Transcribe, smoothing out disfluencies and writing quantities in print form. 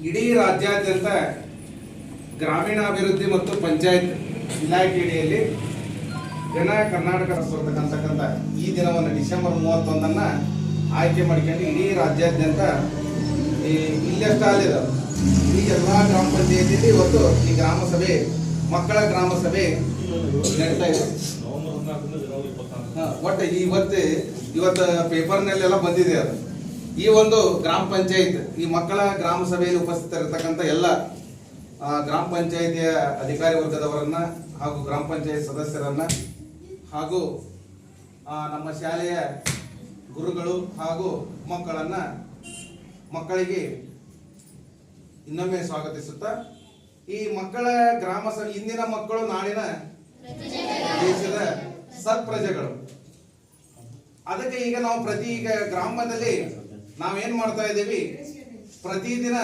ಇಡೀ ರಾಜ್ಯಾದ್ಯಂತ ಗ್ರಾಮೀಣಾಭಿವೃದ್ಧಿ ಮತ್ತು ಪಂಚಾಯತ್ ಇಲಾಖೆಯಡಿಯಲ್ಲಿ ಜನ ಕರ್ನಾಟಕ ಬರ್ತಕ್ಕಂಥ ಈ ದಿನವನ್ನು ಡಿಸೆಂಬರ್ 31 ಆಯ್ಕೆ ಮಾಡ್ಕೊಂಡು ಇಡೀ ರಾಜ್ಯಾದ್ಯಂತ ಇಲ್ಲೆಷ್ಟಾಲಿದೆ ಈ ಎಲ್ಲ ಗ್ರಾಮ ಪಂಚಾಯತಿಯಲ್ಲಿ ಇವತ್ತು ಈ ಗ್ರಾಮ ಸಭೆ, ಮಕ್ಕಳ ಗ್ರಾಮ ಸಭೆ ನಡೀತಾ ಇದೆ. ಒಟ್ಟು ಇವತ್ತು ಪೇಪರ್ನಲ್ಲೆಲ್ಲ ಬಂದಿದೆ ಅದು. ಈ ಒಂದು ಗ್ರಾಮ ಪಂಚಾಯತ್ ಈ ಮಕ್ಕಳ ಗ್ರಾಮ ಸಭೆಯಲ್ಲಿ ಉಪಸ್ಥಿತರಿರ್ತಕ್ಕಂಥ ಎಲ್ಲ ಗ್ರಾಮ ಪಂಚಾಯತಿಯ ಅಧಿಕಾರಿ ವರ್ಗದವರನ್ನ ಹಾಗೂ ಗ್ರಾಮ ಪಂಚಾಯತ್ ಸದಸ್ಯರನ್ನ ಹಾಗೂ ನಮ್ಮ ಶಾಲೆಯ ಗುರುಗಳು ಹಾಗೂ ಮಕ್ಕಳಿಗೆ ಇನ್ನೊಮ್ಮೆ ಸ್ವಾಗತಿಸುತ್ತಾ, ಈ ಮಕ್ಕಳ ಗ್ರಾಮ ಸಭೆ ಇಂದಿನ ಮಕ್ಕಳು ನಾಳಿನ ದೇಶದ ಸತ್ಪ್ರಜೆಗಳು. ಅದಕ್ಕೆ ಈಗ ನಾವು ಈಗ ಗ್ರಾಮದಲ್ಲಿ ನಾವೇನ್ ಮಾಡ್ತಾ ಇದ್ದೀವಿ, ಪ್ರತಿದಿನ